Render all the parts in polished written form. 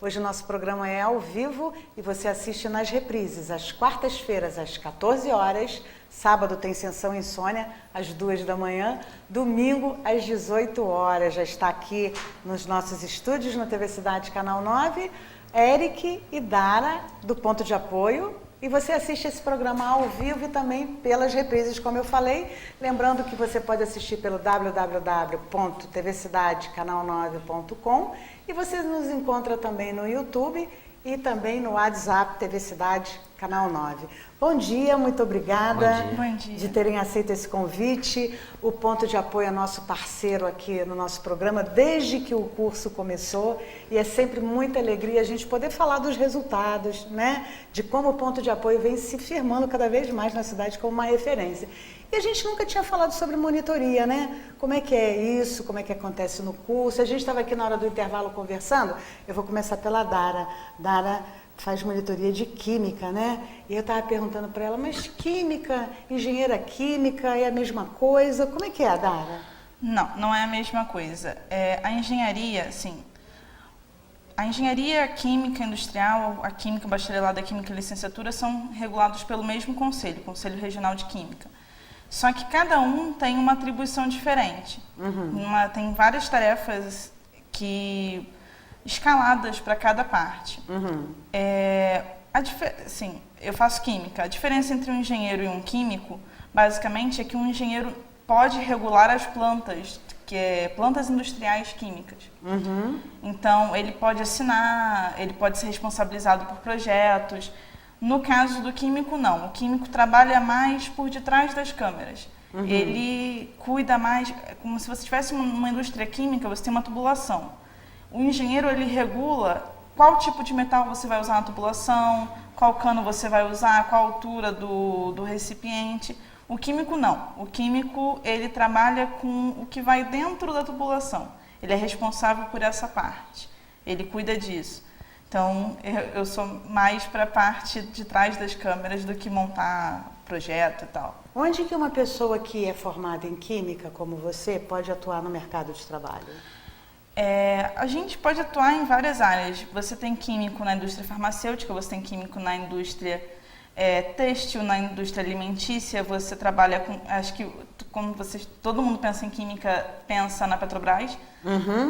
Hoje o nosso programa é ao vivo e você assiste nas reprises, às quartas-feiras, às 14 horas, sábado tem Sessão Insônia, às 2 da manhã, domingo, às 18 horas. Já está aqui nos nossos estúdios, na TV Cidade Canal 9, Eric e Dara, do Ponto de Apoio. E você assiste esse programa ao vivo e também pelas reprises, como eu falei. Lembrando que você pode assistir pelo www.tvcidadecanal9.com e você nos encontra também no YouTube e também no WhatsApp TV Cidade Canal 9. Bom dia, muito obrigada Bom dia. De terem aceito esse convite. O Ponto de Apoio é nosso parceiro aqui no nosso programa desde que o curso começou e é sempre muita alegria a gente poder falar dos resultados, né? De como o Ponto de Apoio vem se firmando cada vez mais na cidade como uma referência. E a gente nunca tinha falado sobre monitoria, né? Como é que é isso, como é que acontece no curso. A gente estava aqui na hora do intervalo conversando, eu vou começar pela Dara. Dara faz monitoria de química, né? E eu estava perguntando para ela, mas química, engenheira química é a mesma coisa? Como é que é, Dara? Não é a mesma coisa. A engenharia, sim. A engenharia química industrial, a química bacharelado, a química e licenciatura são regulados pelo mesmo conselho, Conselho Regional de Química. Só que cada um tem uma atribuição diferente. Tem várias tarefas escaladas para cada parte. Sim, eu faço química. A diferença entre um engenheiro e um químico, basicamente, é que um engenheiro pode regular as plantas, plantas industriais químicas. Então, ele pode assinar, ele pode ser responsabilizado por projetos. No caso do químico, não. O químico trabalha mais por detrás das câmeras. Ele cuida mais, como se você tivesse uma indústria química, você tem uma tubulação. O engenheiro, ele regula qual tipo de metal você vai usar na tubulação, qual cano você vai usar, qual a altura do recipiente. O químico, não. O químico, ele trabalha com o que vai dentro da tubulação. Ele é responsável por essa parte. Ele cuida disso. Então, eu sou mais para a parte de trás das câmeras do que montar projeto e tal. Onde que uma pessoa que é formada em química, como você, pode atuar no mercado de trabalho? A gente pode atuar em várias áreas. Você tem químico na indústria farmacêutica, você tem químico na indústria têxtil, na indústria alimentícia, você trabalha com... Acho que todo mundo pensa em química, pensa na Petrobras,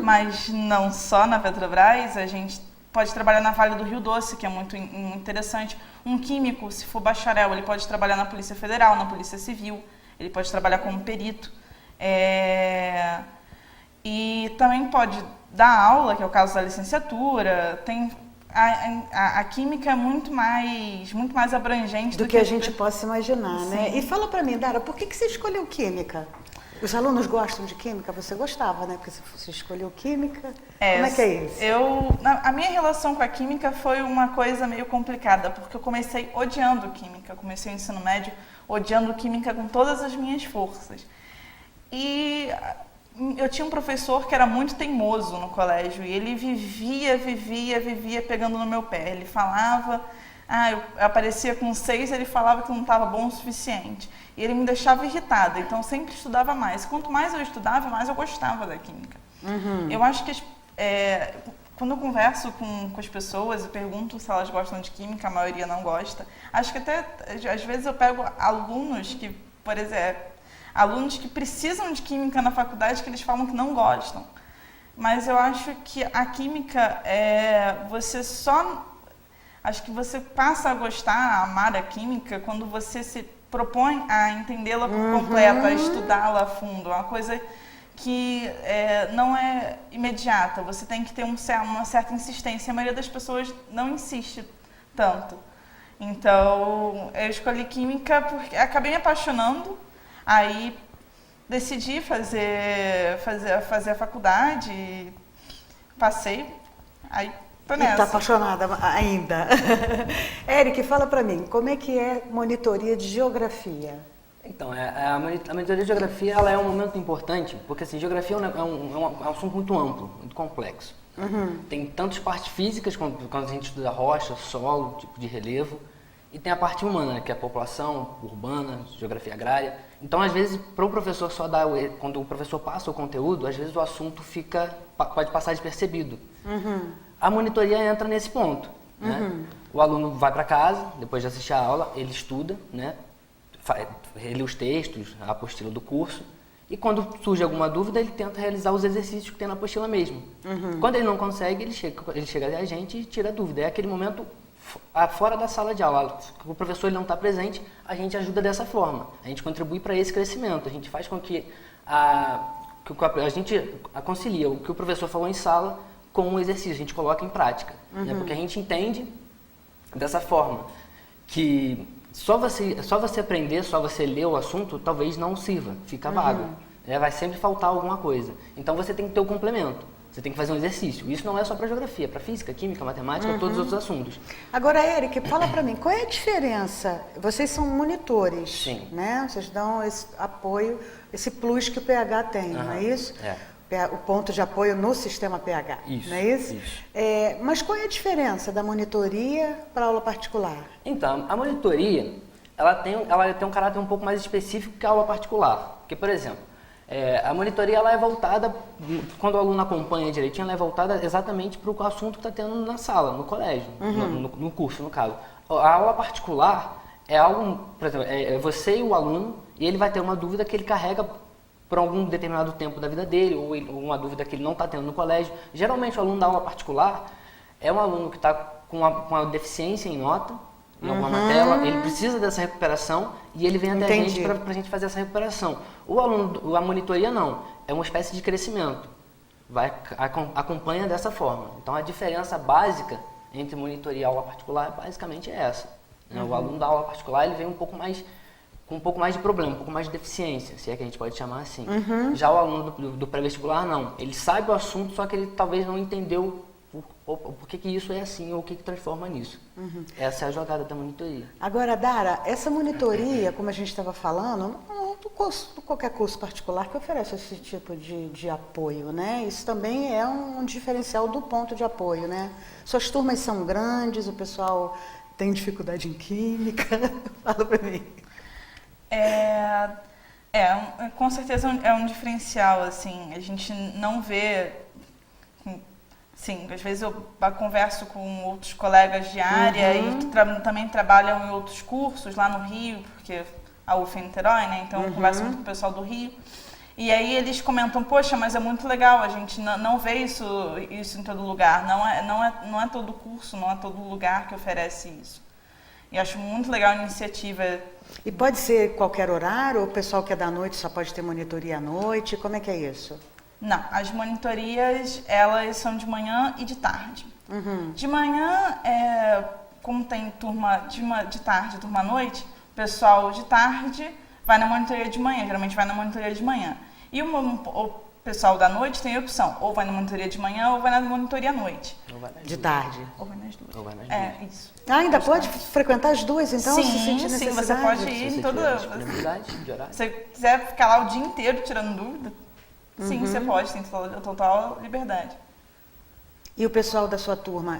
mas não só na Petrobras. A gente pode trabalhar na Vale do Rio Doce, que é muito interessante. Um químico, se for bacharel, ele pode trabalhar na Polícia Federal, na Polícia Civil, ele pode trabalhar como perito. E também pode dar aula, que é o caso da licenciatura. A química é muito mais abrangente do que a gente possa imaginar, né? E fala para mim, Dara, por que você escolheu química? Os alunos gostam de química? Você gostava, né? Porque você escolheu química. Como é que é isso? A minha relação com a química foi uma coisa meio complicada, porque eu comecei odiando química. Eu comecei o ensino médio odiando química com todas as minhas forças. E eu tinha um professor que era muito teimoso no colégio e ele vivia pegando no meu pé. Ele falava, eu aparecia com 6, ele falava que não estava bom o suficiente. E ele me deixava irritada, então eu sempre estudava mais. Quanto mais eu estudava, mais eu gostava da química. Eu acho que quando eu converso com as pessoas e pergunto se elas gostam de química, a maioria não gosta. Acho que até, às vezes, eu pego alunos que, por exemplo, alunos que precisam de química na faculdade, que eles falam que não gostam. Mas eu acho que a química, acho que você passa a gostar, a amar a química, quando você se propõe a entendê-la por completo, a estudá-la a fundo. É uma coisa que não é imediata, você tem que ter uma certa insistência. A maioria das pessoas não insiste tanto. Então, eu escolhi química porque acabei me apaixonando. Aí decidi fazer a faculdade, passei, aí tô nessa. Está apaixonada ainda. Eric, fala para mim, como é que é monitoria de geografia? Então, a monitoria de geografia ela é um momento importante, porque assim, geografia é um assunto muito amplo, muito complexo. Tem tantas partes físicas, quando a gente estuda rocha, solo, tipo de relevo, e tem a parte humana, que é a população urbana, geografia agrária. Então, às vezes, para o professor só dar, quando o professor passa o conteúdo, às vezes o assunto pode passar despercebido. a monitoria entra nesse ponto. Né? O aluno vai para casa, depois de assistir a aula, ele estuda, né? Lê os textos, a apostila do curso, e quando surge alguma dúvida, ele tenta realizar os exercícios que tem na apostila mesmo. Quando ele não consegue, ele chega até a gente e tira a dúvida. É aquele momento fora da sala de aula, o professor ele não está presente, a gente ajuda dessa forma. A gente contribui para esse crescimento, a gente faz com que a gente concilia o que o professor falou em sala com o exercício, a gente coloca em prática. Né? Porque a gente entende dessa forma que só você aprender, só você ler o assunto, talvez não sirva, fica vago. Vai sempre faltar alguma coisa. Então você tem que ter o complemento. Você tem que fazer um exercício. Isso não é só para geografia, para física, química, matemática, todos os outros assuntos. Agora, Eric, fala para mim, qual é a diferença? Vocês são monitores, Sim. né? Vocês dão esse apoio, esse plus que o PH tem, não é isso? O ponto de apoio no sistema PH, Isso, não é isso? isso. Mas qual é a diferença da monitoria para a aula particular? Então, a monitoria, ela tem um caráter um pouco mais específico que a aula particular. Porque, por exemplo, a monitoria ela é voltada, quando o aluno acompanha direitinho, ela é voltada exatamente para o assunto que está tendo na sala, no colégio, no curso, no caso. A aula particular é algo, por exemplo, é você e o aluno, e ele vai ter uma dúvida que ele carrega por algum determinado tempo da vida dele, ou uma dúvida que ele não está tendo no colégio. Geralmente o aluno da aula particular é um aluno que está com uma deficiência em nota, em alguma matéria, ele precisa dessa recuperação e ele vem até a gente para a gente fazer essa recuperação. O aluno, a monitoria não, é uma espécie de crescimento, acompanha dessa forma. Então a diferença básica entre monitoria e aula particular basicamente é essa. Né? O aluno da aula particular ele vem com um pouco mais de problema, um pouco mais de deficiência, se é que a gente pode chamar assim. Já o aluno do pré-vestibular não, ele sabe o assunto, só que ele talvez não entendeu por que isso é assim ou o que transforma nisso. Essa é a jogada da monitoria. Agora, Dara, essa monitoria, como a gente estava falando, não qualquer curso particular que oferece esse tipo de apoio, né? Isso também é um diferencial do ponto de apoio, né? Suas turmas são grandes, o pessoal tem dificuldade em química. Fala para mim. Com certeza é um diferencial, assim, a gente não vê. Sim, às vezes eu converso com outros colegas de área e também trabalham em outros cursos lá no Rio, porque a UF é Niterói, né? Então eu converso muito com o pessoal do Rio. E aí eles comentam, poxa, mas é muito legal, a gente não vê isso em todo lugar, não é todo curso, não é todo lugar que oferece isso. E acho muito legal a iniciativa. E pode ser qualquer horário, ou o pessoal que é da noite só pode ter monitoria à noite? Como é que é isso? Não, as monitorias, elas são de manhã e de tarde. De manhã, como tem turma de tarde e turma à noite, o pessoal de tarde vai na monitoria de manhã, geralmente vai na monitoria de manhã. E o pessoal da noite tem a opção, ou vai na monitoria de manhã ou vai na monitoria à noite. De tarde. Ou vai nas duas. Ou vai nas duas. Isso. Ainda pode frequentar as duas, então? Sim, você pode ir em toda... Se você quiser ficar lá o dia inteiro tirando dúvida, sim, você pode, tem total liberdade. E o pessoal da sua turma,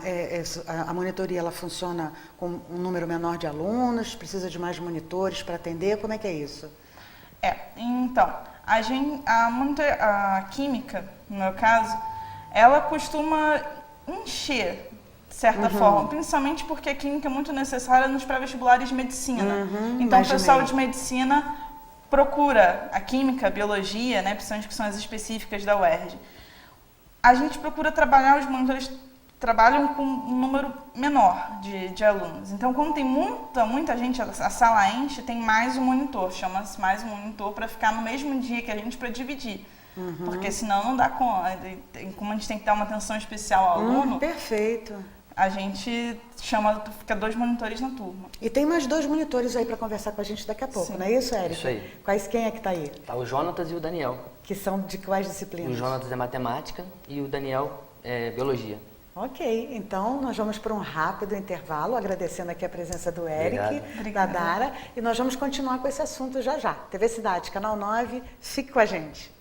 a monitoria ela funciona com um número menor de alunos, precisa de mais monitores para atender, como é que é isso? Então, a química, no meu caso, ela costuma encher, de certa forma, principalmente porque a química é muito necessária nos pré-vestibulares de medicina. Então, o pessoal de medicina procura a química, a biologia, né, principalmente que são as específicas da UERJ. A gente procura trabalhar, os monitores trabalham com um número menor de alunos. Então, quando tem muita gente, a sala enche, tem mais um monitor, chama-se mais um monitor para ficar no mesmo dia que a gente para dividir. Porque senão não dá conta. Como a gente tem que dar uma atenção especial ao aluno, perfeito. A gente fica 2 monitores na turma. E tem mais 2 monitores aí para conversar com a gente daqui a pouco, não é isso, Érica? Isso aí. Quem é que está aí? Tá o Jonatas e o Daniel. Que são de quais disciplinas? O Jonatas é matemática e o Daniel é biologia. Ok, então nós vamos para um rápido intervalo, agradecendo aqui a presença do Eric, da Dara, e nós vamos continuar com esse assunto já já. TV Cidade, Canal 9, fique com a gente.